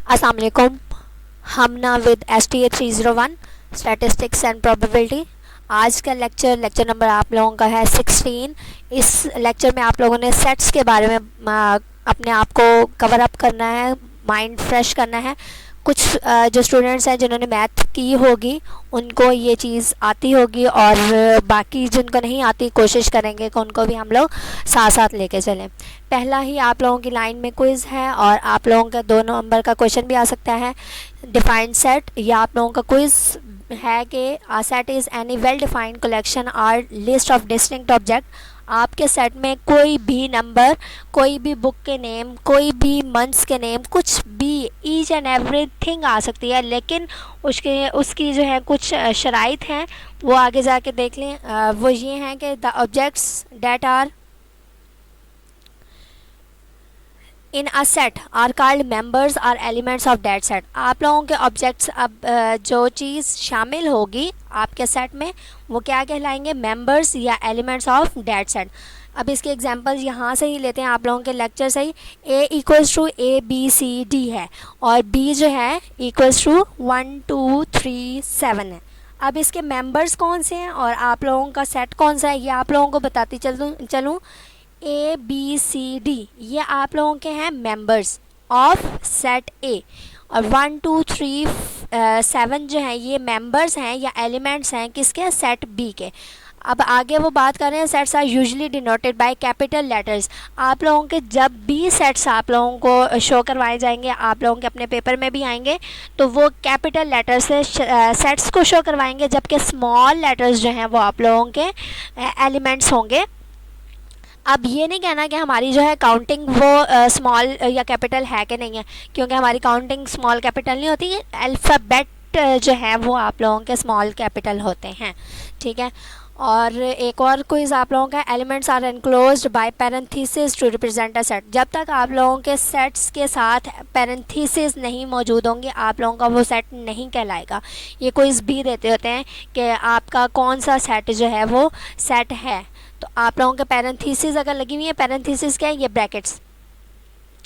अस्सलाम वालेकुम। हम ना with STA 301 statistics and probability. आज का लेक्चर नंबर आप लोगों का है 16। इस लेक्चर में आप लोगों ने सेट्स के बारे में अपने आप को कवर अप करना है, माइंड फ्रेश करना है। कुछ जो स्टूडेंट्स हैं जिन्होंने मैथ की होगी उनको ये चीज़ आती होगी, और बाकी जिनको नहीं आती कोशिश करेंगे कि उनको भी हम लोग साथ साथ लेके चलें। पहला ही आप लोगों की लाइन में क्विज़ है और आप लोगों का 2 नंबर का क्वेश्चन भी आ सकता है। डिफाइंड सेट, या आप लोगों का क्विज़ है कि a set is any well defined collection or list of distinct object. आपके सेट में कोई भी नंबर, कोई भी बुक के नेम, कोई भी मंथ्स के नेम, कुछ भी, ईच एंड एवरीथिंग आ सकती है, लेकिन उसकी जो है कुछ शराइत हैं वो आगे जाके देख लें। वो ये हैं कि the objects that are in a set are called members or elements of that set. आप लोगों के ऑब्जेक्ट्स, अब जो चीज़ शामिल होगी आपके सेट में वो क्या कहलाएंगे? मेंबर्स या एलिमेंट्स ऑफ दैट सेट। अब इसके एग्जांपल यहाँ से ही लेते हैं, आप लोगों के लेक्चर से ही। A इक्वल्स टू ABCD है और B जो है इक्वल्स टू 1 2 3 7 है। अब इसके मेंबर्स कौन से हैं और आप लोगों का सेट कौन सा है ये आप लोगों को बताती चलूँ। ABCD ये आप लोगों के हैं मेंबर्स ऑफ सेट A, और 1 2 3 7 जो है ये मेंबर्स हैं या एलिमेंट्स हैं किसके? सेट B के। अब आगे वो बात कर रहे हैं, sets are usually denoted by capital letters. आप लोगों के जब भी सेट्स आप लोगों को शो करवाए जाएंगे, आप लोगों के अपने पेपर में भी आएंगे, तो वो कैपिटल लेटर से सेट्स को शो करवाएंगे, जबकि स्मॉल लेटर्स जो हैं वो आप लोगों के एलिमेंट्स होंगे। अब ये नहीं कहना कि हमारी जो है काउंटिंग वो स्मॉल या कैपिटल है कि नहीं है, क्योंकि हमारी काउंटिंग स्मॉल कैपिटल नहीं होती। अल्फ़ाबेट जो है वो आप लोगों के स्मॉल कैपिटल होते हैं, ठीक है। और एक और क्विज़ आप लोगों का, elements are enclosed by parenthesis to represent a set. जब तक आप लोगों के सेट्स के साथ पैरेंथेसिस नहीं मौजूद होंगे आप लोगों का वो सेट नहीं कहलाएगा। ये क्विज़ भी देते होते हैं कि आपका कौन सा सेट जो है वो सेट है। तो आप लोगों के पैरेंथेसिस अगर लगी हुई है, पैरेंथेसिस क्या है? ये ब्रैकेट्स,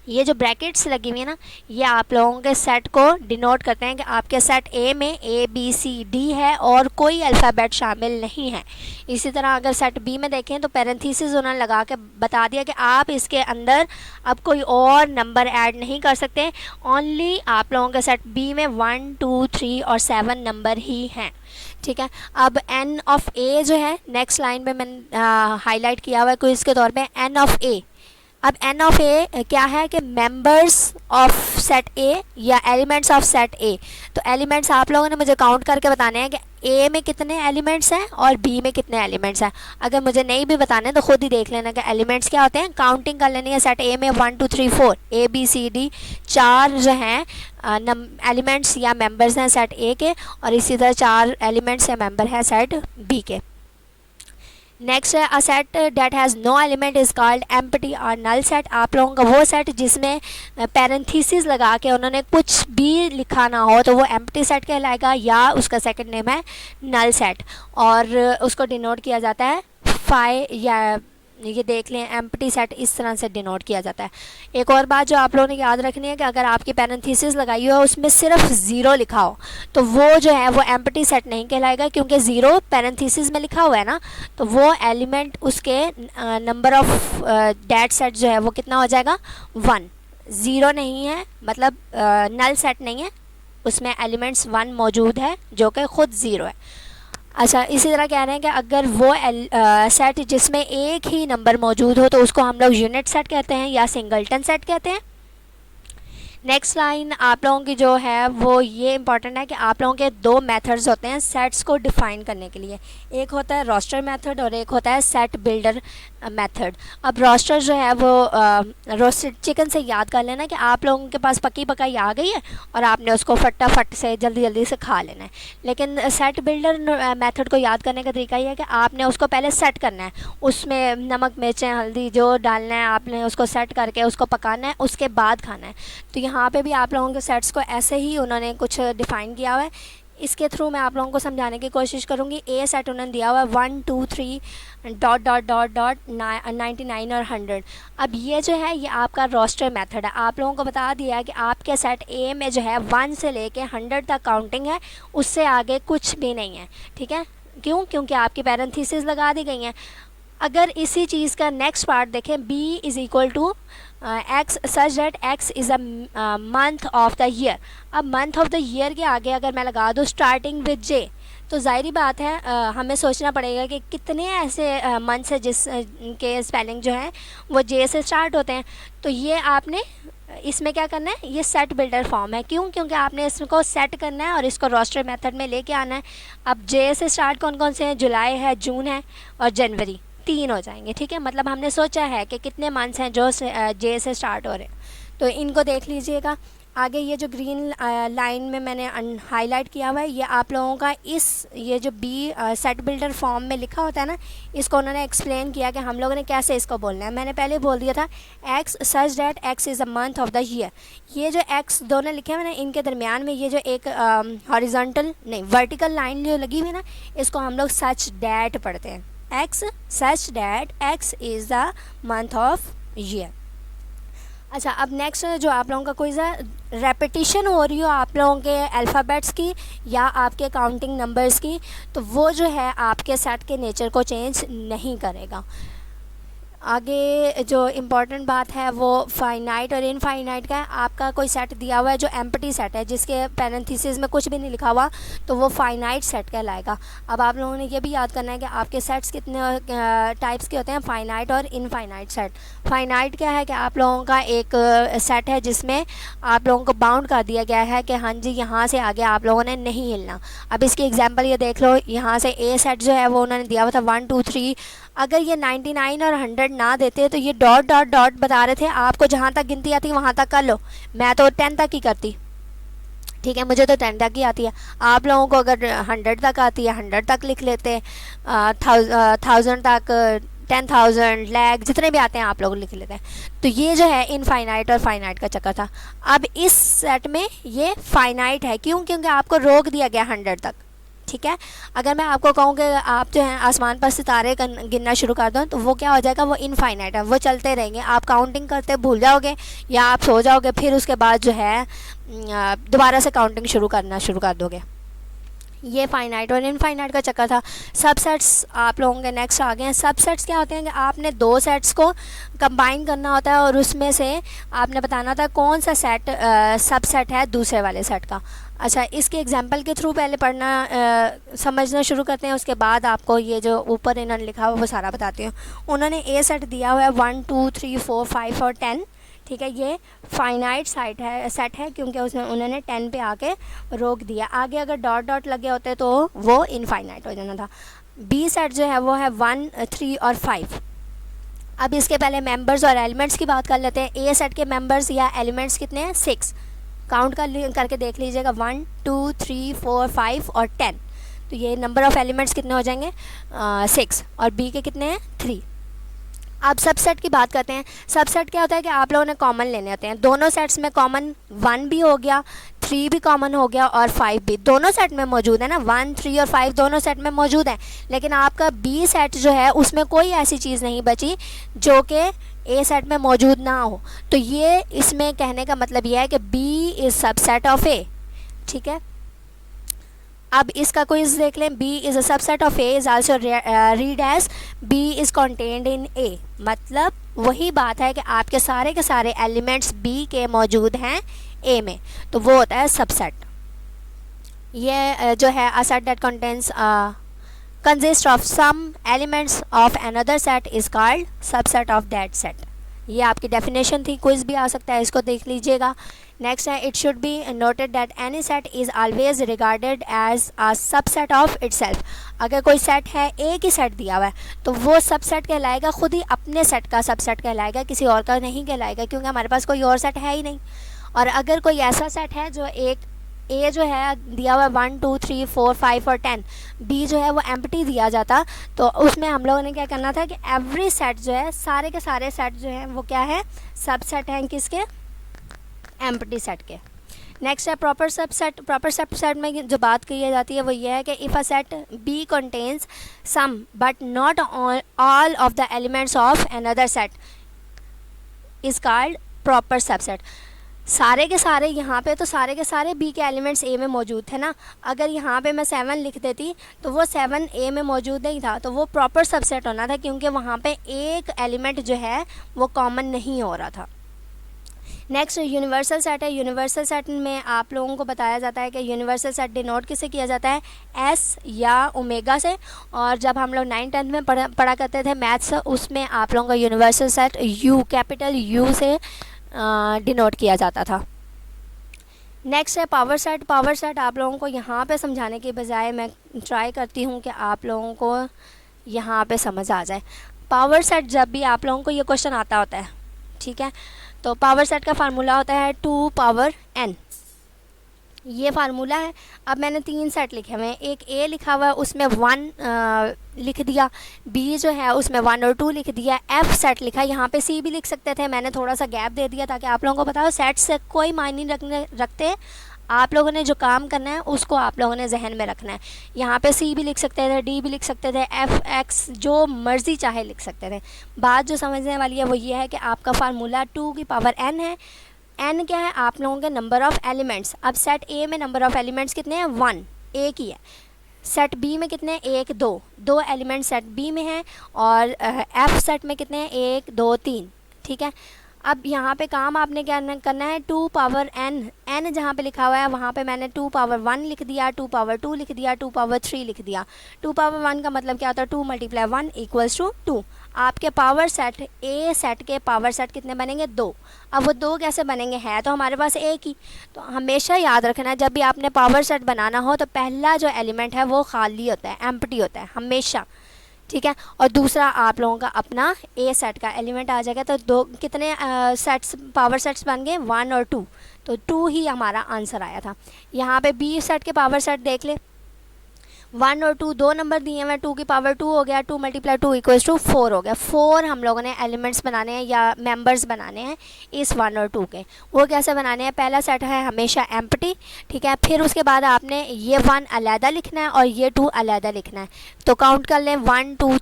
ये जो ब्रैकेट्स लगी हुई है ना, ये आप लोगों के सेट को डिनोट करते हैं कि आपके सेट A में ABCD है और कोई अल्फ़ाबेट शामिल नहीं है। इसी तरह अगर सेट B में देखें तो पैरेंथेसिस उन्होंने लगा के बता दिया कि आप इसके अंदर अब कोई और नंबर ऐड नहीं कर सकते, ओनली आप लोगों के सेट B में 1 2 3 और 7 नंबर ही हैं, ठीक है। अब N ऑफ A जो है नेक्स्ट लाइन में मैंने हाईलाइट किया हुआ है क्विज़ के तौर पे, N ऑफ A। अब N ऑफ A क्या है कि मेंबर्स ऑफ सेट A या एलिमेंट्स ऑफ सेट A। तो एलिमेंट्स आप लोगों ने मुझे काउंट करके बताने हैं कि A में कितने एलिमेंट्स हैं और B में कितने एलिमेंट्स हैं। अगर मुझे नहीं भी बताने तो खुद ही देख लेना कि एलिमेंट्स क्या होते हैं, काउंटिंग कर लेनी है। सेट A में 1 2 3 4 ABCD 4 जो हैं एलिमेंट्स या मेंबर्स हैं सेट A के, और इसी तरह 4 एलिमेंट्स या मेंबर हैं सेट B के। नेक्स्ट है, a set that has no element is called empty और नल सेट। आप लोगों का वो सेट जिसमें पैरेंथेसिस लगा के उन्होंने कुछ भी लिखा ना हो तो वो एम्प्टी सेट कहलाएगा, या उसका सेकंड नेम है नल सेट, और उसको डिनोट किया जाता है फाइ, या ये देख लें एम्प्टी सेट इस तरह से डिनोट किया जाता है। एक और बात जो आप लोगों ने याद रखनी है कि अगर आपकी पैरेंथेसिस लगाई हो उसमें सिर्फ ज़ीरो लिखा हो तो वो जो है वो एम्प्टी सेट नहीं कहलाएगा, क्योंकि ज़ीरो पैरेंथेसिस में लिखा हुआ है ना, तो वो एलिमेंट उसके नंबर ऑफ दैट सेट जो है वो कितना हो जाएगा? 1। ज़ीरो नहीं है मतलब नल सेट नहीं है, उसमें एलिमेंट्स 1 मौजूद है जो कि ख़ुद ज़ीरो है। अच्छा, इसी तरह कह रहे हैं कि अगर वो सेट जिसमें एक ही नंबर मौजूद हो तो उसको हम लोग यूनिट सेट कहते हैं या सिंगलटन सेट कहते हैं। नेक्स्ट लाइन आप लोगों की जो है वो ये इंपॉर्टेंट है कि आप लोगों के 2 मेथड्स होते हैं सेट्स को डिफ़ाइन करने के लिए। एक होता है रोस्टर मेथड और एक होता है सेट बिल्डर मेथड। अब रोस्टर जो है वो रोस्टेड चिकन से याद कर लेना कि आप लोगों के पास पकी पकाई आ गई है और आपने उसको फटाफट से जल्दी जल्दी से खा लेना है। लेकिन सेट बिल्डर मेथड को याद करने का तरीका ये है कि आपने उसको पहले सेट करना है, उसमें नमक मिर्चें हल्दी जो डालना है आपने उसको सेट करके उसको पकाना है, उसके बाद खाना है। तो यहाँ पे भी आप लोगों के सेट्स को ऐसे ही उन्होंने कुछ डिफ़ाइन किया हुआ है इसके थ्रू मैं आप लोगों को समझाने की कोशिश करूँगी। ए सेट उन्होंने दिया हुआ है 1 2 3 डॉट डॉट डॉट डॉट 99 और 100। अब ये जो है ये आपका रोस्टर मेथड है। आप लोगों को बता दिया है कि आपके सेट ए में जो है 1 से लेके 100 तक काउंटिंग है, उससे आगे कुछ भी नहीं है। ठीक है, क्यों? क्योंकि आपकी पैरेंथेसिस लगा दी गई हैं। अगर इसी चीज़ का नेक्स्ट पार्ट देखें, B is equal to X such that X is a month of the year. अब मंथ ऑफ द ईयर के आगे अगर मैं लगा दूँ स्टार्टिंग विद जे, तो ज़ाहिरी बात है हमें सोचना पड़ेगा कि कितने ऐसे मंथ्स है जिस के स्पेलिंग जो है वो जे से स्टार्ट होते हैं। तो ये आपने इसमें क्या करना है, ये सेट बिल्डर फॉर्म है। क्यों? क्योंकि आपने इसको सेट करना है और इसको रोस्टर मेथड में लेके आना है। अब जे से स्टार्ट कौन कौन से हैं? जुलाई है, जून है और जनवरी, 3 हो जाएंगे। ठीक है, मतलब हमने सोचा है कि कितने मंथ्स हैं जो जे से स्टार्ट हो रहे हैं, तो इनको देख लीजिएगा। आगे ये जो ग्रीन लाइन में मैंने हाईलाइट किया हुआ है, ये आप लोगों का ये जो बी सेट बिल्डर फॉर्म में लिखा होता है ना, इसको उन्होंने एक्सप्लेन किया कि हम लोगों ने कैसे इसको बोलना है। मैंने पहले बोल दिया था x such that x is a month of the year. ये जो एक्स दोनों लिखे हुए ना, इनके दरमियान में ये जो एक हॉरिजॉन्टल नहीं वर्टिकल लाइन जो लगी हुई है ना, इसको हम लोग सच डैट पढ़ते हैं। X such that x is the month of year. अच्छा, अब नेक्स्ट जो आप लोगों का क्विज़ है, रेपिटिशन हो रही हो आप लोगों के अल्फ़ाबेट्स की या आपके काउंटिंग नंबर्स की, तो वो जो है आपके सेट के नेचर को चेंज नहीं करेगा। आगे जो इम्पॉर्टेंट बात है वो फाइनाइट और इनफाइनाइट का है। आपका कोई सेट दिया हुआ है जो एम्प्टी सेट है, जिसके पैरेंथेसिस में कुछ भी नहीं लिखा हुआ, तो वो फाइनाइट सेट कहलाएगा। अब आप लोगों ने ये भी याद करना है कि आपके सेट्स कितने टाइप्स के होते हैं, फाइनाइट और इनफाइनाइट सेट। फाइनाइट क्या है कि आप लोगों का एक सेट है जिसमें आप लोगों को बाउंड कर दिया गया है कि हाँ जी यहाँ से आगे आप लोगों ने नहीं हिलना। अब इसकी एग्जांपल ये देख लो, यहाँ से ए सेट जो है वो उन्होंने दिया हुआ था 1 2 3। अगर ये 99 और 100 ना देते तो ये डॉट डॉट डॉट बता रहे थे, आपको जहाँ तक गिनती आती है वहाँ तक कर लो। मैं तो 10 तक ही करती, ठीक है, मुझे तो 10 तक ही आती है। आप लोगों को अगर 100 तक आती है 100 तक लिख लेते, 1000 तक, 10,000, लैख, जितने भी आते हैं आप लोग लिख लेते हैं। तो ये जो है इनफाइनाइट और फाइनाइट का चक्कर था। अब इस सेट में ये फाइनाइट है, क्यों? क्योंकि आपको रोक दिया गया 100 तक। ठीक है, अगर मैं आपको कहूँ कि आप जो है आसमान पर सितारे गिनना शुरू कर दो, तो वो क्या हो जाएगा, वो इनफाइनाइट है, वो चलते रहेंगे। आप काउंटिंग करते भूल जाओगे या आप सो जाओगे, फिर उसके बाद जो है दोबारा से काउंटिंग शुरू कर दोगे। ये फाइनाइट और इनफाइनाइट का चक्कर था। सबसेट्स आप लोगों के नेक्स्ट आ गए हैं। सबसेट्स क्या होते हैं कि आपने 2 सेट्स को कंबाइन करना होता है और उसमें से आपने बताना होता है कौन सा सेट सबसेट है दूसरे वाले सेट का। अच्छा, इसके एग्जांपल के थ्रू पहले पढ़ना समझना शुरू करते हैं, उसके बाद आपको ये जो ऊपर इन्होंने लिखा हुआ वो सारा बताती हूँ। उन्होंने ए सेट दिया हुआ है 1 2 3 4 5 और 10। ठीक है, ये फाइनाइट सेट है क्योंकि उन्होंने 10 पे आके रोक दिया। आगे अगर डॉट डॉट लगे होते तो वो इनफाइनाइट हो जाना था। बी सेट जो है वो है 1 3 और 5। अब इसके पहले मेंबर्स और एलिमेंट्स की बात कर लेते हैं। ए सेट के मेंबर्स या एलिमेंट्स कितने हैं? 6। काउंट करके देख लीजिएगा, 1 2 3 4 5 और 10। तो ये नंबर ऑफ़ एलिमेंट्स कितने हो जाएंगे? 6। और बी के कितने हैं? 3। अब सबसेट की बात करते हैं। सबसेट क्या होता है कि आप लोगों ने कॉमन लेने होते हैं। दोनों सेट्स में कॉमन 1 भी हो गया, 3 भी कॉमन हो गया और 5 भी दोनों सेट में मौजूद है ना। 1 3 और 5 दोनों सेट में मौजूद है, लेकिन आपका बी सेट जो है उसमें कोई ऐसी चीज़ नहीं बची जो कि ए सेट में मौजूद ना हो। तो ये इसमें कहने का मतलब यह है कि B is subset of A. ठीक है, अब इसका क्विज़ देख लें। B is a subset of A is also read as B is contained in A. मतलब वही बात है कि आपके सारे के सारे एलिमेंट्स बी के मौजूद हैं ए में, तो वो होता है सबसेट। ये जो है a set that contains consist of some elements of another set is called subset of that set. ये आपकी डेफिनेशन थी, क्विज़ भी आ सकता है, इसको देख लीजिएगा। नेक्स्ट है, it should be noted that any set is always regarded as a subset of itself. अगर कोई सेट है, एक ही सेट दिया हुआ है, तो वो सबसेट कहलाएगा, खुद ही अपने सेट का सबसेट कहलाएगा, किसी और का नहीं कहलाएगा, क्योंकि हमारे पास कोई और सेट है ही नहीं। और अगर कोई ऐसा सेट है जो एक ए जो है दिया हुआ है 1 2 3 4 5 और 10, बी जो है वो एम्प्टी दिया जाता, तो उसमें हम लोगों ने क्या करना था कि एवरी सेट जो है, सारे के सारे सेट जो हैं वो क्या है, सबसेट हैं किसके? एम्प्टी सेट के। नेक्स्ट है प्रॉपर सबसेट। प्रॉपर सबसेट में जो बात की जाती है वो ये है कि if a set B contains some but not all of the elements of another set is called proper subset. सारे के सारे यहाँ पे तो सारे के सारे बी के एलिमेंट्स ए में मौजूद थे ना, अगर यहाँ पे मैं 7 लिख देती तो वो 7 ए में मौजूद नहीं था, तो वो प्रॉपर सबसेट होना था, क्योंकि वहाँ पे एक एलिमेंट जो है वो कॉमन नहीं हो रहा था। नेक्स्ट यूनिवर्सल सेट है। यूनिवर्सल सेट में आप लोगों को बताया जाता है कि यूनिवर्सल सेट डिनोट किससे किया जाता है, एस या ओमेगा से। और जब हम लोग 9th-10th में पढ़ा करते थे मैथ्स, उसमें आप लोगों का universal set you, capital you से डिनोट किया जाता था। नेक्स्ट है पावर सेट। पावर सेट आप लोगों को यहाँ पे समझाने के बजाय मैं ट्राई करती हूँ कि आप लोगों को यहाँ पे समझ आ जाए। पावर सेट जब भी आप लोगों को ये क्वेश्चन आता होता है, ठीक है, तो पावर सेट का फार्मूला होता है 2 पावर n, ये फार्मूला है। अब मैंने 3 सेट लिखे हुए हैं, एक ए लिखा हुआ है उसमें 1 लिख दिया, बी जो है उसमें 1 और 2 लिख दिया, एफ सेट लिखा, यहाँ पे सी भी लिख सकते थे, मैंने थोड़ा सा गैप दे दिया ताकि आप लोगों को बताओ सेट से कोई मायने रखते, आप लोगों ने जो काम करना है उसको आप लोगों ने जहन में रखना है। यहाँ पे सी भी लिख सकते थे, डी भी लिख सकते थे, एफ एक्स जो मर्ज़ी चाहे लिख सकते थे। बात जो समझने वाली है वो ये है कि आपका फार्मूला 2 की पावर n है। n क्या है, आप लोगों के नंबर ऑफ़ एलिमेंट्स। अब सेट ए में नंबर ऑफ़ एलिमेंट्स कितने हैं, 1, एक ही है। सेट बी में कितने हैं, 1 2 एलिमेंट सेट बी में हैं। और एफ सेट में कितने हैं, 1 2 3, ठीक है। अब यहाँ पे काम आपने क्या करना है, 2 पावर n जहाँ पे लिखा हुआ है वहाँ पे मैंने 2 पावर 1 लिख दिया, 2 पावर 2 लिख दिया, 2 पावर 3 लिख दिया। 2 पावर 1 का मतलब क्या होता है, 2 × 1 = 2। आपके पावर सेट ए सेट के पावर सेट कितने बनेंगे, 2। अब वो 2 कैसे बनेंगे, है तो हमारे पास एक ही। तो हमेशा याद रखना जब भी आपने पावर सेट बनाना हो तो पहला जो एलिमेंट है वो खाली होता है, एम्प्टी होता है हमेशा, ठीक है। और दूसरा आप लोगों का अपना ए सेट का एलिमेंट आ जाएगा। तो दो कितने सेट्स पावर सेट्स बन गए, 1 और 2, तो 2 ही हमारा आंसर आया था। यहाँ पे बी सेट के पावर सेट देख ले, 1 और 2 दो नंबर दिए हुए, 2 की पावर 2 हो गया, 2 × 2 = 4 हो गया। 4 हम लोगों ने एलिमेंट्स बनाने हैं या मेंबर्स बनाने हैं इस 1 और 2 के। वो कैसे बनाने हैं, पहला सेट है हमेशा एम्प्टी, ठीक है। फिर उसके बाद आपने ये 1 अलहदा लिखना है और ये 2 अलहदा लिखना है। तो काउंट कर लें, 1 2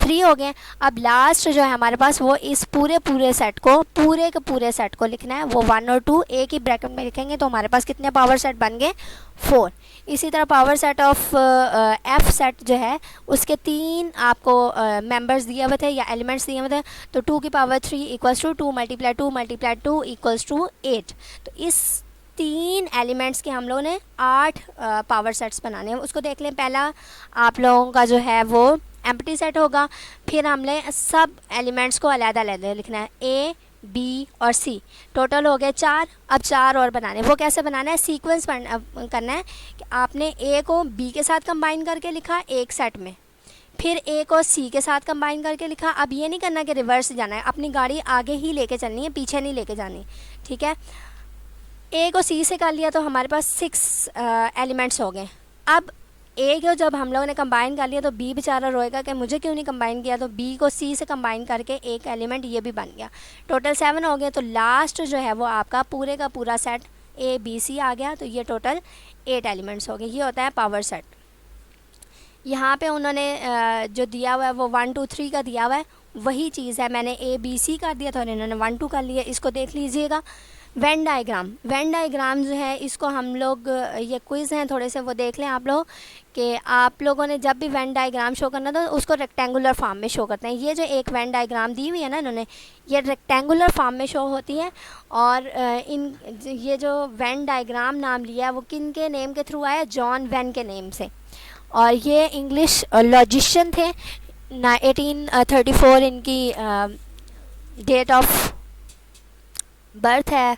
3 हो गए। अब लास्ट जो है हमारे पास वो इस पूरे सेट को, पूरे के पूरे सेट को लिखना है। वो 1 और 2 एक ही ब्रैकेट में लिखेंगे तो हमारे पास कितने पावर सेट बन गए, 4। इसी तरह power set of F set जो है उसके 3 आपको मेंबर्स दिए हुए थे या एलिमेंट्स दिए हुए थे। तो 2 की पावर 3 = 2 × 2 × 2 = 8। तो इस 3 एलिमेंट्स के हम लोगों ने 8 पावर सेट्स बनाने हैं। उसको देख लें, पहला आप लोगों का जो है वो एम्प्टी सेट होगा। फिर हमने सब एलिमेंट्स को अलग-अलग लिखना है, ए बी और सी, टोटल हो गए 4। अब 4 और बनाने, वो कैसे बनाना है, सीक्वेंस करना है कि आपने ए को बी के साथ कंबाइन करके लिखा एक सेट में, फिर ए को सी के साथ कंबाइन करके लिखा। अब ये नहीं करना कि रिवर्स जाना है, अपनी गाड़ी आगे ही लेके चलनी है, पीछे नहीं लेके जानी, ठीक है। ए को सी से कर लिया तो हमारे पास 6 एलिमेंट्स हो गए। अब ए को जब हम लोगों ने कंबाइन कर लिया तो बी बेचारा रोएगा कि मुझे क्यों नहीं कंबाइन किया, तो बी को सी से कंबाइन करके एक एलिमेंट ये भी बन गया। टोटल 7 हो गए। तो लास्ट जो है वो आपका पूरे का पूरा सेट ए बी सी आ गया। तो ये टोटल 8 एलिमेंट्स हो गए। ये होता है पावर सेट। यहाँ पे उन्होंने जो दिया हुआ है वो 1 2 3 का दिया हुआ है, वही चीज़ है। मैंने ए बी सी कर दिया था और इन्होंने 1 2 कर लिया। इसको देख लीजिएगा। वेन डायग्राम जो है इसको हम लोग, ये क्विज़ हैं थोड़े से, वो देख लें आप लोग कि आप लोगों ने जब भी वेन डायग्राम शो करना तो उसको रेक्टेंगुलर फॉर्म में शो करते हैं। ये जो एक वेन डायग्राम दी हुई है ना इन्होंने, ये रेक्टेंगुलर फॉर्म में शो होती है। और ये जो वेन डायग्राम नाम लिया है वो किन के नेम के थ्रू आया, जॉन वेन के नेम से। और ये इंग्लिश लॉजिशियन थे। 1834 इनकी डेट ऑफ बर्थ है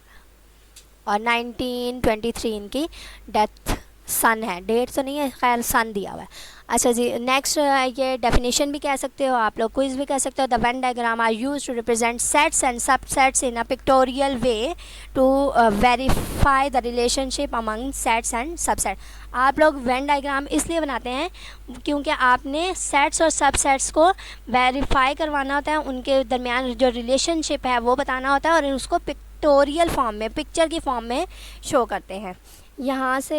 और 1923 इनकी डेथ सन है। डेट तो नहीं है, खैर सन दिया हुआ है। अच्छा जी, नेक्स्ट ये डेफिनेशन भी कह सकते हो आप लोग, क्विज भी कह सकते हो। The Venn diagram are use to represent sets and subsets in a pictorial way to verify the relationship among sets and subset. आप लोग वेन डायग्राम इसलिए बनाते हैं क्योंकि आपने सेट्स और सबसेट्स को वेरीफाई करवाना होता है, उनके दरमियान जो रिलेशनशिप है वो बताना होता है और उसको पिक्टोरियल फॉर्म में, पिक्चर की फॉर्म में शो करते हैं। यहाँ से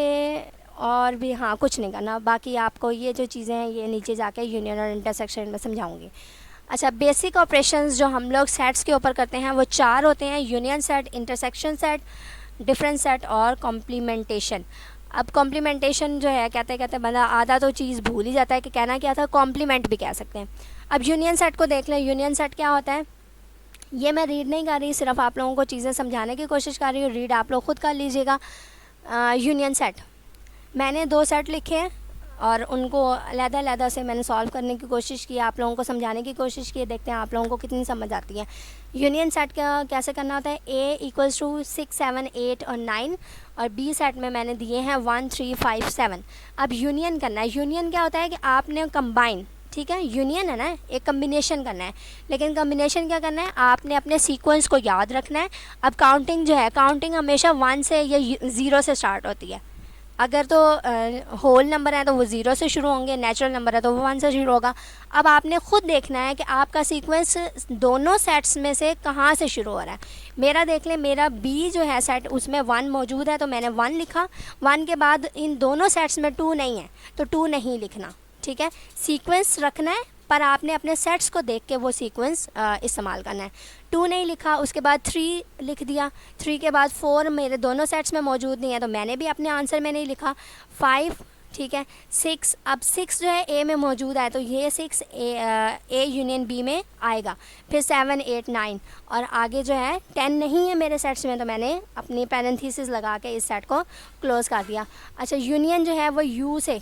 और भी हाँ कुछ नहीं करना, बाकी आपको ये जो चीज़ें हैं ये नीचे जाके यूनियन और इंटरसेक्शन में समझाऊंगी। अच्छा, बेसिक ऑपरेशंस जो हम लोग सेट्स के ऊपर करते हैं वो 4 होते हैं: union set, intersection set, difference set और कॉम्प्लीमेंटेशन। अब कॉम्प्लीमेंटेशन जो है कहते कहते बंदा आधा तो चीज़ भूल ही जाता है कि कहना क्या था, कॉम्प्लीमेंट भी कह सकते हैं। अब यूनियन सेट को देख लें। यूनियन सेट क्या होता है, ये मैं रीड नहीं कर रही, सिर्फ आप लोगों को चीज़ें समझाने की कोशिश कर रही हूँ, रीड आप लोग खुद कर लीजिएगा। यूनियन सेट, मैंने 2 सेट लिखे हैं और उनको अलग-अलग से मैंने सॉल्व करने की कोशिश की, आप लोगों को समझाने की कोशिश की, देखते हैं आप लोगों को कितनी समझ आती है। यूनियन सेट का कैसे करना होता है, A इक्वल्स टू 6, 7, 8 और 9, और बी सेट में मैंने दिए हैं 1, 3, 5, 7। अब यूनियन करना है। यूनियन क्या होता है कि आपने कंबाइन, ठीक है, यूनियन है ना, एक कम्बिनेशन करना है, लेकिन कम्बिनेशन क्या करना है, आपने अपने सीक्वेंस को याद रखना है। अब काउंटिंग जो है, काउंटिंग हमेशा 1 से या 0 से स्टार्ट होती है। अगर तो होल नंबर है तो वो 0 से शुरू होंगे, नेचुरल नंबर है तो वो 1 से शुरू होगा। अब आपने खुद देखना है कि आपका सीक्वेंस दोनों सेट्स में से कहाँ से शुरू हो रहा है। मेरा देख लें, मेरा बी जो है सेट उसमें 1 मौजूद है तो मैंने 1 लिखा। 1 के बाद इन दोनों सेट्स में 2 नहीं है तो 2 नहीं लिखना, ठीक है। सीक्वेंस रखना है पर आपने अपने सेट्स को देख के वो सीक्वेंस इस्तेमाल करना है। 2 नहीं लिखा, उसके बाद 3 लिख दिया। 3 के बाद 4 मेरे दोनों सेट्स में मौजूद नहीं है तो मैंने भी अपने आंसर में नहीं लिखा। 5, ठीक है। 6, अब 6 जो है ए में मौजूद है तो ये 6 ए यूनियन बी में आएगा। फिर 7, 8, 9 और आगे जो है 10 नहीं है मेरे सेट्स में तो मैंने अपनी पैरेंथेसिस लगा के इस सेट को क्लोज़ कर दिया। अच्छा, यूनियन जो है वो यू से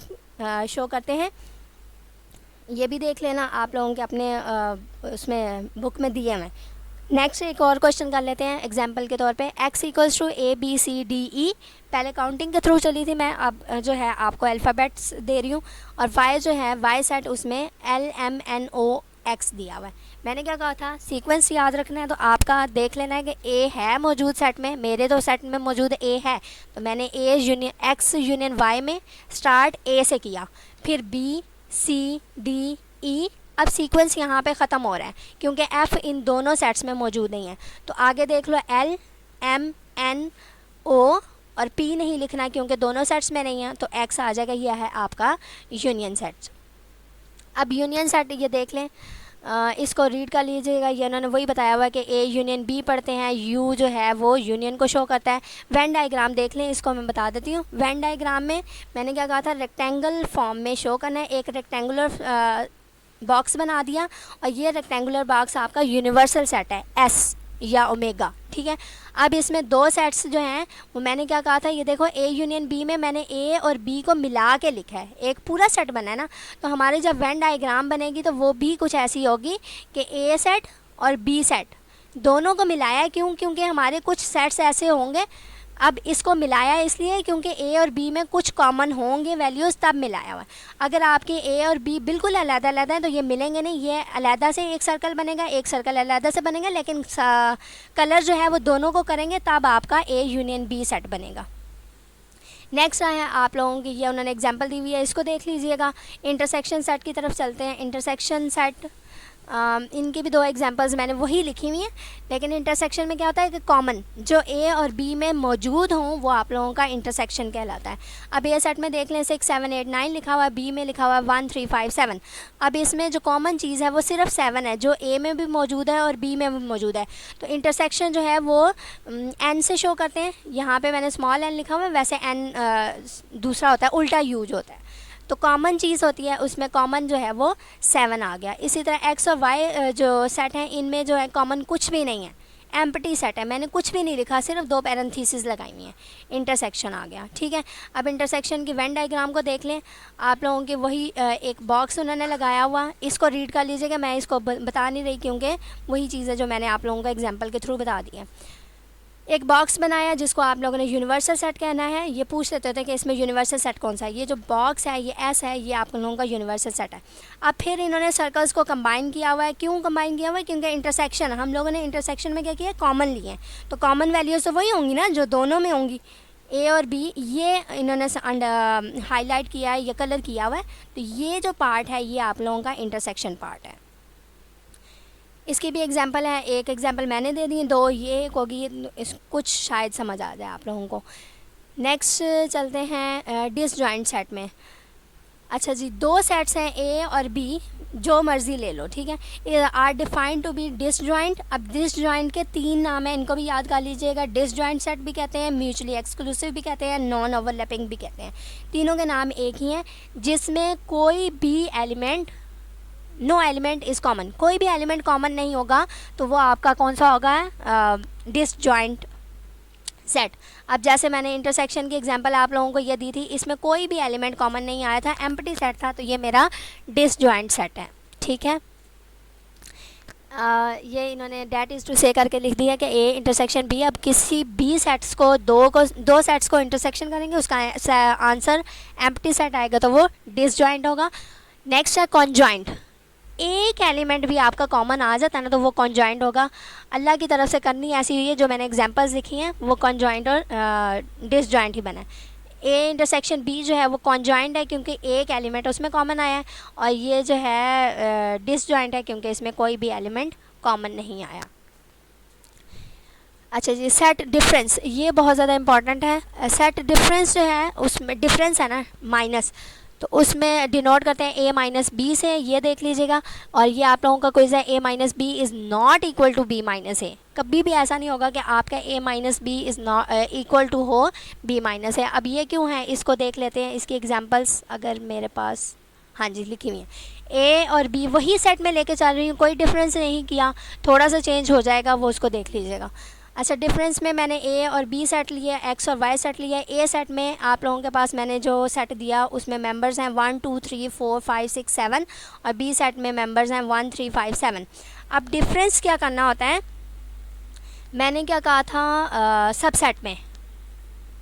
शो करते हैं, ये भी देख लेना आप लोगों के अपने उसमें बुक में दिए हुए। नेक्स्ट एक और क्वेश्चन कर लेते हैं एग्जांपल के तौर पे। x इक्वल्स टू ABCDE, पहले काउंटिंग के थ्रू चली थी मैं, अब जो है आपको अल्फ़ाबेट्स दे रही हूँ। और y जो है y सेट उसमें LMNOX दिया हुआ है। मैंने क्या कहा था, सीक्वेंस याद रखना है तो आपका देख लेना है कि A है मौजूद सेट में, मेरे तो सेट में मौजूद A है तो मैंने A union X union Y में स्टार्ट A से किया, फिर B C D E। अब सीक्वेंस यहाँ पे ख़त्म हो रहा है क्योंकि F इन दोनों सेट्स में मौजूद नहीं है तो आगे देख लो L M N O और P नहीं लिखना क्योंकि दोनों सेट्स में नहीं है तो X आ जाएगा। यह है आपका यूनियन सेट। अब यूनियन सेट ये देख लें, इसको रीड कर लीजिएगा, ये उन्होंने वही बताया हुआ है कि A यूनियन B पढ़ते हैं, U जो है वो यूनियन को शो करता है। वेन डायग्राम देख लें, इसको मैं बता देती हूँ। वेन डायग्राम में मैंने क्या कहा था, रेक्टेंगल फॉर्म में शो करना है। एक रेक्टेंगुलर बॉक्स बना दिया और ये रेक्टेंगुलर बॉक्स आपका यूनिवर्सल सेट है S या ओमेगा, ठीक है। अब इसमें 2 सेट्स जो हैं वो मैंने क्या कहा था, ये देखो A यूनियन B में मैंने A और B को मिला के लिखा है, एक पूरा सेट बना है ना। तो हमारी जब वेन डायग्राम बनेगी तो वो भी कुछ ऐसी होगी कि A सेट और B सेट दोनों को मिलाया है। क्यों? क्योंकि हमारे कुछ सेट्स ऐसे होंगे, अब इसको मिलाया इसलिए क्योंकि A और B में कुछ कॉमन होंगे वैल्यूज़, तब मिलाया हुआ है। अगर आपके A और B बिल्कुल अलग-अलग हैं तो ये मिलेंगे नहीं, ये अलग से एक सर्कल बनेगा, एक सर्कल अलग से बनेगा, लेकिन कलर जो है वो दोनों को करेंगे तब आपका A यूनियन B सेट बनेगा। नेक्स्ट आया आप लोगों की, ये उन्होंने एग्जांपल दी हुई है, इसको देख लीजिएगा। इंटरसेक्शन सेट की तरफ चलते हैं। इंटरसेक्शन सेट इनकी भी 2 एग्जांपल्स मैंने वही लिखी हुई हैं, लेकिन इंटरसेक्शन में क्या होता है कि कॉमन जो A और B में मौजूद हों वो आप लोगों का इंटरसेक्शन कहलाता है। अब A सेट में देख लें 6, 7, 8, 9 लिखा हुआ है, B में लिखा हुआ है 1, 3, 5, 7। अब इसमें जो कॉमन चीज़ है वो सिर्फ 7 है, जो A में भी मौजूद है और B में भी मौजूद है। तो इंटरसेक्शन जो है वो N से शो करते हैं। यहाँ पर मैंने स्मॉल n लिखा हुआ है, वैसे N दूसरा होता है, उल्टा यूज होता है। तो कॉमन चीज़ होती है उसमें कॉमन जो है वो 7 आ गया। इसी तरह X और Y जो सेट हैं इनमें जो है कॉमन कुछ भी नहीं है, एम्प्टी सेट है, मैंने कुछ भी नहीं लिखा, सिर्फ 2 पैरेंथेसिस लगाई हुई हैं, इंटरसेक्शन आ गया, ठीक है। अब इंटरसेक्शन की वेन डायग्राम को देख लें आप लोगों के, वही एक बॉक्स उन्होंने लगाया हुआ, इसको रीड कर लीजिएगा, मैं इसको बता नहीं रही क्योंकि वही चीज़ है जो मैंने आप लोगों को एग्जाम्पल के थ्रू बता दी है। एक बॉक्स बनाया जिसको आप लोगों ने यूनिवर्सल सेट कहना है। ये पूछ लेते थे कि इसमें यूनिवर्सल सेट कौन सा है, ये जो बॉक्स है ये S है, ये आप लोगों का यूनिवर्सल सेट है। अब फिर इन्होंने सर्कल्स को कंबाइन किया हुआ है। क्यों कंबाइन किया हुआ है? क्योंकि इंटरसेक्शन, हम लोगों ने इंटरसेक्शन में क्या किया, कॉमन लिए हैं, तो कॉमन वैल्यूज़ तो वही होंगी ना जो दोनों में होंगी, A और B। ये इन्होंने हाईलाइट किया है, ये कलर किया हुआ है, तो ये जो पार्ट है ये आप लोगों का इंटरसेक्शन पार्ट है। इसकी भी एग्जांपल है, एक एग्जांपल मैंने दे दी, दो ये एक होगी, इस कुछ शायद समझ आ जाए आप लोगों को। नेक्स्ट चलते हैं डिसजॉइंट सेट में। अच्छा जी, दो सेट्स हैं ए और बी, जो मर्जी ले लो, ठीक है, are defined to be disjoint. अब डिसजॉइंट के तीन नाम हैं, इनको भी याद कर लीजिएगा। डिसजॉइंट सेट भी कहते हैं, म्यूचुअली एक्सक्लूसिव भी कहते हैं, नॉन ओवरलैपिंग भी कहते हैं। तीनों के नाम एक ही हैं, जिसमें कोई भी element, no element is common, कोई भी एलिमेंट कॉमन नहीं होगा, तो वो आपका कौन सा होगा, डिसजॉइंट सेट। अब जैसे मैंने इंटरसेक्शन की एग्जांपल आप लोगों को ये दी थी, इसमें कोई भी एलिमेंट कॉमन नहीं आया था, एम्प्टी सेट था, तो ये मेरा डिसजॉइंट सेट है, ठीक है। ये इन्होंने डैट इज़ टू से करके लिख दिया कि ए इंटरसेक्शन बी। अब किसी बी सेट्स को दो सेट्स को इंटरसेक्शन करेंगे, उसका आंसर एम्प्टी सेट आएगा, तो वो डिसजॉइंट होगा। नेक्स्ट है कॉन्जॉइंट, एक एलिमेंट भी आपका कॉमन आ जाता है ना, तो वो कॉन्जॉइंट होगा। अल्लाह की तरफ से करनी ऐसी हुई है, जो मैंने एग्जांपल्स लिखी हैं वो कॉन्जॉइंट और डिसजॉइंट ही बना है। ए इंटरसेक्शन बी जो है वो कॉन्जॉइंट है, क्योंकि एक एलिमेंट उसमें कॉमन आया है, और ये जो है डिसजॉइंट है, क्योंकि इसमें कोई भी एलिमेंट कॉमन नहीं आया। अच्छा जी, सेट डिफरेंस, ये बहुत ज़्यादा इंपॉर्टेंट है। सेट डिफरेंस जो है, उसमें डिफरेंस है ना माइनस, तो उसमें डिनोट करते हैं ए माइनस बी से, ये देख लीजिएगा। और ये आप लोगों का क्विज़ है, A minus B is not equal to B minus A. कभी भी ऐसा नहीं होगा कि आपका A minus B is not equal to हो बी माइनस है। अब ये क्यों है, इसको देख लेते हैं। इसकी एग्जांपल्स अगर मेरे पास, हाँ जी, लिखी हुई हैं। ए और बी वही सेट में लेके चल रही हूँ, कोई डिफरेंस नहीं किया, थोड़ा सा चेंज हो जाएगा, वो उसको देख लीजिएगा। अच्छा, डिफरेंस में मैंने ए और बी सेट लिया, एक्स और वाई सेट लिया। ए सेट में आप लोगों के पास मैंने जो सेट दिया उसमें मेंबर्स हैं 1 2 3 4 5 6 7, और बी सेट में मेंबर्स हैं 1 3 5 7। अब डिफरेंस क्या करना होता है, मैंने क्या कहा था, सबसेट में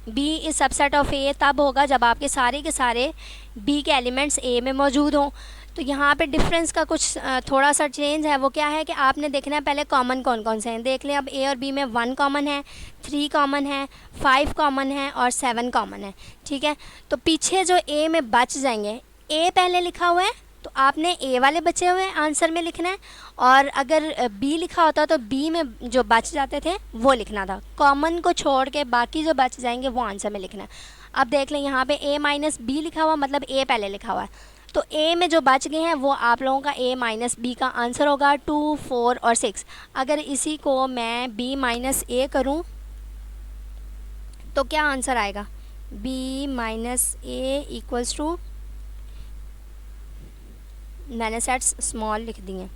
बी इज़ सबसेट ऑफ ए तब होगा जब आपके सारे के सारे बी के एलिमेंट्स ए में मौजूद हों। तो यहाँ पे डिफरेंस का कुछ थोड़ा सा चेंज है, वो क्या है कि आपने देखना है पहले कॉमन कौन कौन से हैं। देख लें, अब ए और बी में 1 कॉमन है, 3 कॉमन है, 5 कॉमन है और 7 कॉमन है, ठीक है। तो पीछे जो ए में बच जाएंगे, ए पहले लिखा हुआ है तो आपने ए वाले बचे हुए आंसर में लिखना है, और अगर बी लिखा होता तो बी में जो बच जाते थे वो लिखना था। कॉमन को छोड़ के बाकी जो बच जाएंगे वो आंसर में लिखना है। अब देख लें, यहाँ पे ए माइनस बी लिखा हुआ, मतलब ए पहले लिखा हुआ है, तो ए में जो बच गए हैं वो आप लोगों का ए माइनस बी का आंसर होगा 2 4 और 6। अगर इसी को मैं बी माइनस ए करूँ तो क्या आंसर आएगा, B minus A equals to, मैंने सेट्स स्मॉल लिख दिए,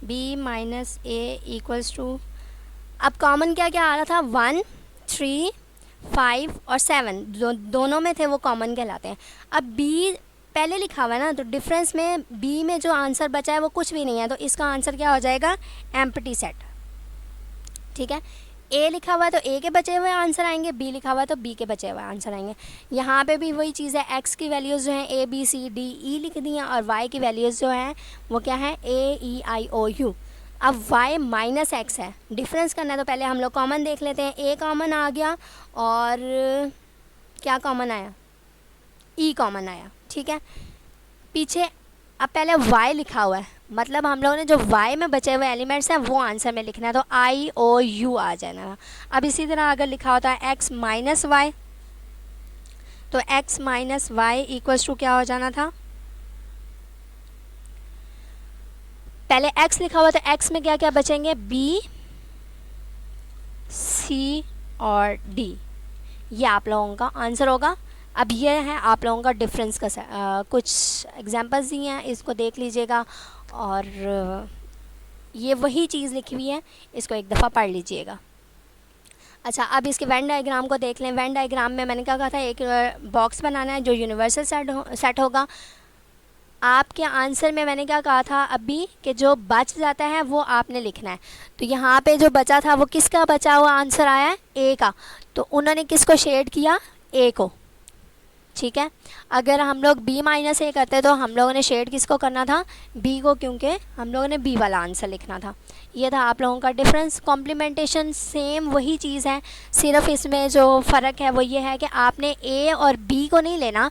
B minus A equals to, अब कॉमन क्या क्या आ रहा था, 1 3 5 और 7 दोनों में थे, वो कॉमन कहलाते हैं। अब बी पहले लिखा हुआ है ना, तो डिफरेंस में बी में जो आंसर बचा है वो कुछ भी नहीं है, तो इसका आंसर क्या हो जाएगा, एम्प्टी सेट, ठीक है। ए लिखा हुआ है तो ए के बचे हुए आंसर आएंगे, बी लिखा हुआ है तो बी के बचे हुए आंसर आएंगे। यहाँ पे भी वही चीज़ है, एक्स की वैल्यूज़ जो हैं A B C D E लिख दी हैं, और वाई की वैल्यूज़ जो हैं वो क्या है, ए ई आई ओ यू। अब y माइनस एक्स है, डिफरेंस करना है तो पहले हम लोग कॉमन देख लेते हैं। ए कॉमन आ गया और क्या कॉमन आया, ई कॉमन आया, ठीक है। पीछे अब पहले y लिखा हुआ है, मतलब हम लोगों ने जो y में बचे हुए एलिमेंट्स हैं वो आंसर में लिखना है, तो आई ओ यू आ जाना। अब इसी तरह अगर लिखा होता है x माइनस वाई, तो x minus y equals to क्या हो जाना था, पहले x लिखा हुआ तो x में क्या क्या बचेंगे, b c और d, ये आप लोगों का आंसर होगा। अब ये है आप लोगों का डिफरेंस का कुछ एग्जांपल्स दिए हैं, इसको देख लीजिएगा, और ये वही चीज़ लिखी हुई है, इसको एक दफ़ा पढ़ लीजिएगा। अच्छा, अब इसके वेन डायग्राम को देख लें। वेन डायग्राम में मैंने क्या कहा था, एक बॉक्स बनाना है जो यूनिवर्सल सेट होगा। आपके आंसर में मैंने क्या कहा था अभी, कि जो बच जाता है वो आपने लिखना है। तो यहाँ पे जो बचा था वो किसका बचा हुआ आंसर आया है, ए का, तो उन्होंने किसको शेड किया, ए को, ठीक है। अगर हम लोग b माइनस ए करते तो हम लोगों ने शेड किसको करना था, b को, क्योंकि हम लोगों ने b वाला आंसर लिखना था। ये था आप लोगों का डिफरेंस। कॉम्प्लीमेंटेशन सेम वही चीज़ है, सिर्फ इसमें जो फ़र्क है वो ये है कि आपने a और b को नहीं लेना,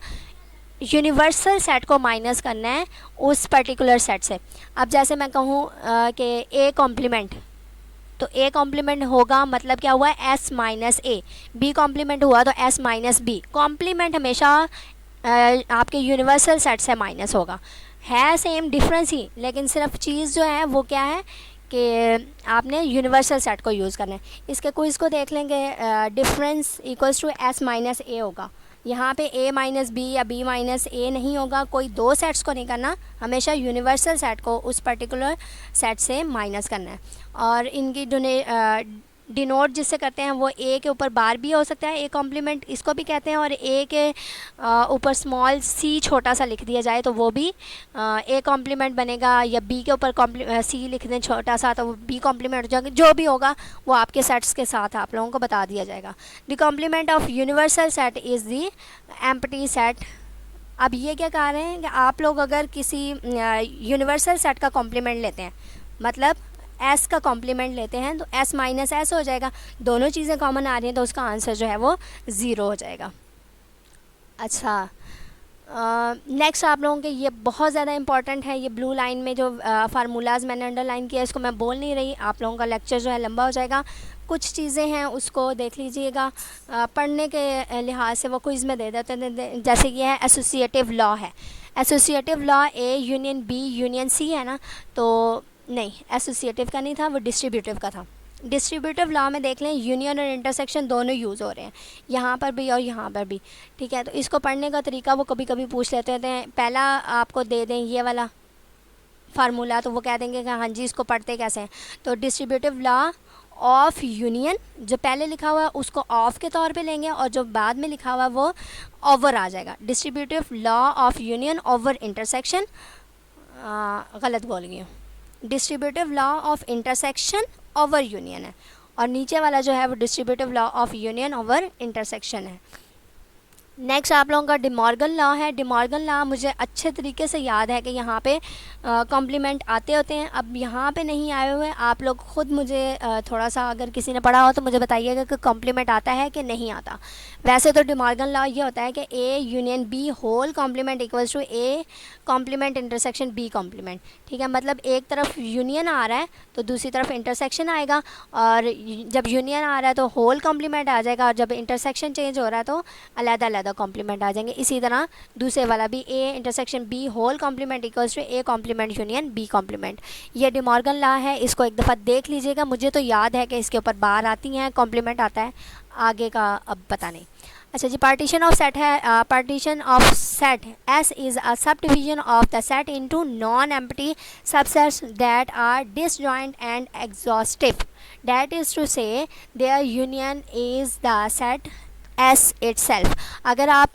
यूनिवर्सल सेट को माइनस करना है उस पर्टिकुलर सेट से। अब जैसे मैं कहूँ कि ए कॉम्प्लीमेंट, तो ए कॉम्प्लीमेंट होगा मतलब क्या हुआ, एस माइनस ए। बी कॉम्प्लीमेंट हुआ तो एस माइनस बी। कॉम्प्लीमेंट हमेशा आपके यूनिवर्सल सेट से माइनस होगा। है सेम डिफरेंस ही, लेकिन सिर्फ चीज़ जो है वो क्या है कि आपने यूनिवर्सल सेट को यूज़ करना है। इसके क्विज़ को देख लेंगे, difference equals to S minus A होगा। यहाँ पे a माइनस बी या b माइनस ए नहीं होगा, कोई दो सेट्स को नहीं करना, हमेशा यूनिवर्सल सेट को उस पर्टिकुलर सेट से माइनस करना है। और इनकी डिनोट जिससे करते हैं वो a के ऊपर बार भी हो सकता है, a कॉम्प्लीमेंट इसको भी कहते हैं, और a के ऊपर स्मॉल c छोटा सा लिख दिया जाए तो वो भी a कॉम्प्लीमेंट बनेगा, या b के ऊपर c लिख दें छोटा सा तो वो b कॉम्प्लीमेंट हो जाएगा। जो भी होगा वो आपके सेट्स के साथ आप लोगों को बता दिया जाएगा। The complement of universal set is the empty set. अब ये क्या कह रहे हैं कि आप लोग अगर किसी यूनिवर्सल सेट का कॉम्प्लीमेंट लेते हैं, मतलब एस का कॉम्प्लीमेंट लेते हैं, तो एस माइनस एस हो जाएगा। दोनों चीज़ें कॉमन आ रही हैं तो उसका आंसर जो है वो ज़ीरो हो जाएगा। अच्छा, नेक्स्ट आप लोगों के ये बहुत ज़्यादा इंपॉर्टेंट है, ये ब्लू लाइन में जो फार्मूलाज मैंने अंडरलाइन किया है इसको मैं बोल नहीं रही, आप लोगों का लेक्चर जो है लंबा हो जाएगा। कुछ चीज़ें हैं उसको देख लीजिएगा, पढ़ने के लिहाज से वो क्विज़ में दे देते हैं। जैसे ये है एसोसिएटिव लॉ है, associative law A union B union C है ना, तो नहीं एसोसिएटिव का नहीं था, वो डिस्ट्रीब्यूटिव का था। डिस्ट्रीब्यूटिव लॉ में देख लें यूनियन और इंटरसेक्शन दोनों यूज़ हो रहे हैं, यहाँ पर भी और यहाँ पर भी, ठीक है। तो इसको पढ़ने का तरीका वो कभी कभी पूछ लेते हैं, पहला आपको दे दें ये वाला फार्मूला तो वो कह देंगे कि हाँ जी इसको पढ़ते कैसे हैं। तो डिस्ट्रीब्यूटिव लॉ ऑफ यूनियन, जो पहले लिखा हुआ है उसको ऑफ के तौर पे लेंगे और जो बाद में लिखा हुआ है वो ओवर आ जाएगा। Distributive law of union over intersection, गलत बोल गई हूँ, distributive law of intersection over union है, और नीचे वाला जो है वो distributive law of union over intersection है। नेक्स्ट आप लोगों का डिमॉर्गन लॉ है। डिमॉर्गन लॉ मुझे अच्छे तरीके से याद है कि यहाँ पे कॉम्प्लीमेंट आते होते हैं, अब यहाँ पे नहीं आए हुए। आप लोग ख़ुद मुझे थोड़ा सा अगर किसी ने पढ़ा हो तो मुझे बताइएगा कि कॉम्प्लीमेंट आता है कि नहीं आता। वैसे तो डिमॉर्गन लॉ ये होता है कि A union B whole complement equals to A complement intersection B complement, ठीक है। मतलब एक तरफ यूनियन आ रहा है तो दूसरी तरफ इंटरसेक्शन आएगा, और जब यूनियन आ रहा है तो होल कॉम्प्लीमेंट आ जाएगा, और जब इंटरसेक्शन चेंज हो रहा है तो अलग अलग कॉम्प्लीमेंट आ जाएंगे। इसी तरह दूसरे वाला भी A intersection B whole complement equals to A complement union B complement. ये डिमॉर्गन लॉ है, इसको एक दफ़ा देख लीजिएगा। मुझे तो याद है कि इसके ऊपर बार आती हैं, कॉम्प्लीमेंट आता है, आगे का अब पता नहीं। अच्छा जी, पार्टीशन ऑफ सेट है। Partition of set S is a subdivision of the set into non empty subsets that are disjoint and exhaustive, that is to say their union is the set S itself. अगर आप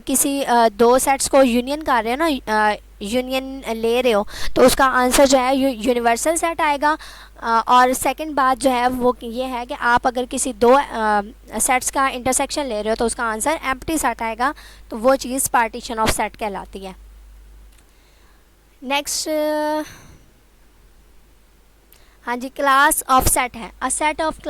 किसी दो sets को union कर रहे हो ना, union ले रहे हो, तो उसका आंसर जो है यूनिवर्सल सेट आएगा। और सेकंड बात जो है वो ये है कि आप अगर किसी दो सेट्स का इंटरसेक्शन ले रहे हो तो उसका आंसर एम्प्टी सेट आएगा, तो वो चीज़ पार्टीशन ऑफ सेट कहलाती है। नेक्स्ट, हाँ जी, क्लास ऑफ सेट है। A set of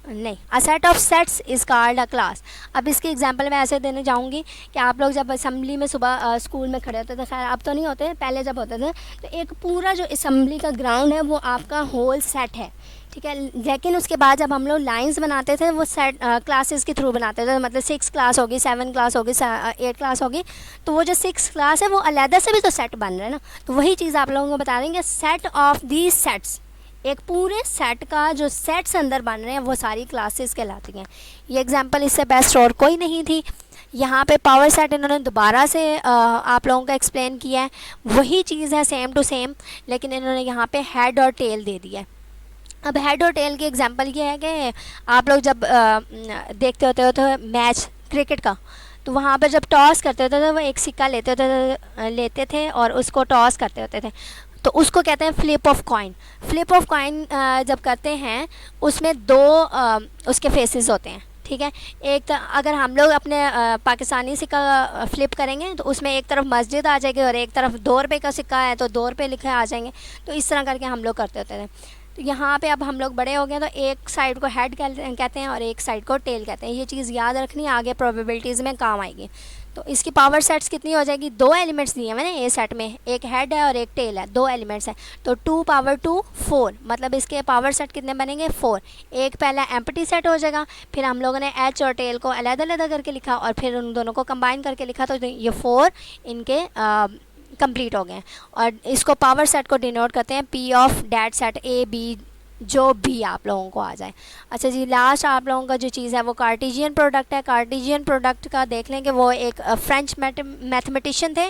a set of sets is called a class. अब इसकी एग्जांपल मैं ऐसे देने जाऊंगी कि आप लोग जब असेंबली में सुबह स्कूल में खड़े होते थे, खैर अब तो नहीं होते, पहले जब होते थे तो एक पूरा जो असेंबली का ग्राउंड है वो आपका होल सेट है, ठीक है। लेकिन उसके बाद जब हम लोग लाइंस बनाते थे वो सेट क्लासेस के थ्रू बनाते थे, मतलब 6 क्लास होगी, 7 क्लास होगी, 8 क्लास होगी, तो वो जो 6 क्लास है वो अलहदा से भी तो सेट बन रहा है ना। तो वही चीज़ आप लोगों को बता देंगे, सेट ऑफ दी सेट्स, एक पूरे सेट का जो सेट्स अंदर बन रहे हैं वो सारी क्लासेस कहलाती हैं। ये एग्जांपल इससे बेस्ट और कोई नहीं थी। यहाँ पे पावर सेट इन्होंने दोबारा से आप लोगों को एक्सप्लेन किया है, वही चीज़ है सेम टू सेम, लेकिन इन्होंने यहाँ पे हेड और टेल दे दिया है। अब हेड और टेल की एग्जांपल ये है कि आप लोग जब देखते होते हो तो मैच क्रिकेट का, तो वहाँ पर जब टॉस करते होते तो वो एक सिक्का लेते थे और उसको टॉस करते होते थे, तो उसको कहते हैं flip of coin. Flip of coin जब करते हैं उसमें दो उसके फेसेस होते हैं, ठीक है। एक तो अगर हम लोग अपने पाकिस्तानी सिक्का फ्लिप करेंगे तो उसमें एक तरफ मस्जिद आ जाएगी और एक तरफ 2 रुपये का सिक्का है तो 2 रुपये लिखे आ जाएंगे, तो इस तरह करके हम लोग करते होते थे। तो यहाँ पे अब हम लोग बड़े हो गए, तो एक साइड को हेड कहते हैं और एक साइड को टेल कहते हैं। ये चीज़ याद रखनी, आगे प्रोबेबिलिटीज़ में काम आएगी। तो इसकी पावर सेट्स कितनी हो जाएगी, 2 एलिमेंट्स दिए हैं मैंने ए सेट में, एक हेड है और एक टेल है, 2 एलिमेंट्स हैं, तो 2 पावर 2 4, मतलब इसके पावर सेट कितने बनेंगे 4। एक पहला एम्प्टी सेट हो जाएगा, फिर हम लोगों ने एच और टेल को अलग-अलग करके लिखा और फिर उन दोनों को कंबाइन करके लिखा, तो ये 4 इनके कंप्लीट हो गए। और इसको पावर सेट को डिनोट करते हैं P of that set A B, जो भी आप लोगों को आ जाए। अच्छा जी, लास्ट आप लोगों का जो चीज़ है वो कार्टेशियन प्रोडक्ट है। कार्टेशियन प्रोडक्ट का देख लें कि वो एक फ्रेंच मैथमेटिशियन थे,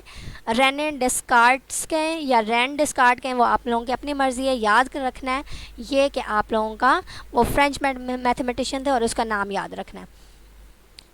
रेने डिस्कार्ट्स के या रैन डिस्कार्ट के, वो आप लोगों की अपनी मर्ज़ी है, याद रखना है ये कि आप लोगों का वो फ्रेंच मैथमेटिशियन थे और उसका नाम याद रखना है।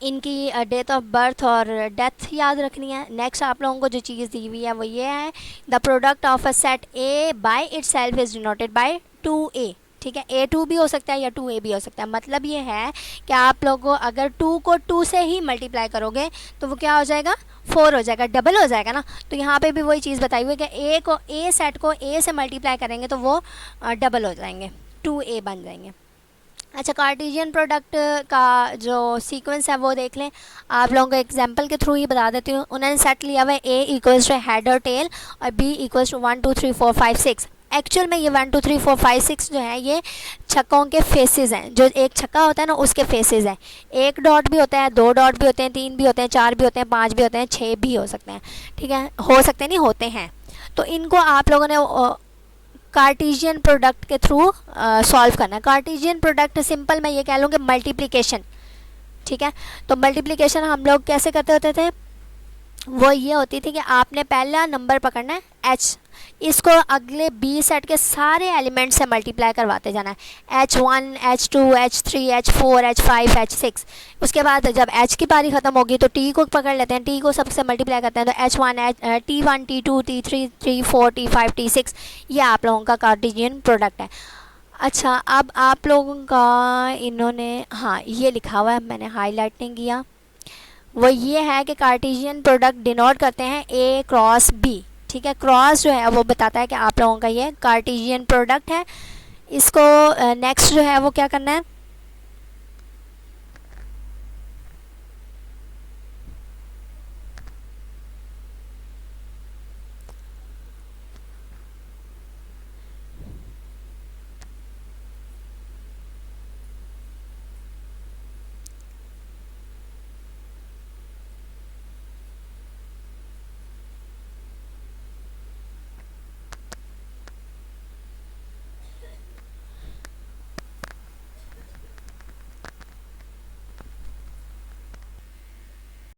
इनकी डेट ऑफ बर्थ और डेथ याद रखनी है। नेक्स्ट आप लोगों को जो चीज़ दी हुई है वो ये है, the product of a set A by itself is denoted by 2a। ठीक है, A2 भी हो सकता है या 2a भी हो सकता है। मतलब ये है कि आप लोगों अगर 2 को 2 से ही मल्टीप्लाई करोगे तो वो क्या हो जाएगा, 4 हो जाएगा, डबल हो जाएगा ना। तो यहाँ पे भी वही चीज़ बताई हुई है कि ए सेट को ए से मल्टीप्लाई करेंगे तो वो डबल हो जाएंगे, 2a बन जाएंगे। अच्छा, कार्टेशियन प्रोडक्ट का जो सीक्वेंस है वो देख लें। आप लोगों को एग्जांपल के थ्रू ही बता देती हूँ। उन्होंने सेट लिया हुआ है ए इक्वल्स टू हेड और टेल और बी इक्वल्स टू 1 2 3 4 5 6। एक्चुअल में ये 1 2 3 4 5 6 जो है ये छक्कों के फेसेस हैं। जो एक छक्का होता है ना उसके फेसेस हैं। एक डॉट भी होता है, 2 डॉट भी होते हैं, 3 भी होते हैं, 4 भी होते हैं, 5 भी होते हैं, 6 भी हो सकते हैं। ठीक है, हो सकते नहीं, होते हैं। तो इनको आप लोगों ने कार्टेशियन प्रोडक्ट के थ्रू सॉल्व करना है। कार्टेशियन प्रोडक्ट सिंपल मैं ये कह लूँ कि मल्टीप्लिकेशन। ठीक है, तो मल्टीप्लिकेशन हम लोग कैसे करते होते थे, वो ये होती थी कि आपने पहला नंबर पकड़ना है h, इसको अगले बी सेट के सारे एलिमेंट से मल्टीप्लाई करवाते जाना है, h1 h2 h3 h4 h5 h6। उसके बाद जब h की पारी ख़त्म होगी तो t को पकड़ लेते हैं, t को सबसे मल्टीप्लाई करते हैं, तो h1 t1 t2 t3 t4 t5 t6। ये आप लोगों का कार्टेशियन प्रोडक्ट है। अच्छा, अब आप लोगों का इन्होंने हाँ ये लिखा हुआ है, मैंने हाईलाइट नहीं किया, वो ये है कि कार्टेशियन प्रोडक्ट डिनोट करते हैं ए क्रॉस बी। ठीक है, क्रॉस जो है वो बताता है कि आप लोगों का ये कार्टेशियन प्रोडक्ट है। इसको नेक्स्ट जो है वो क्या करना है,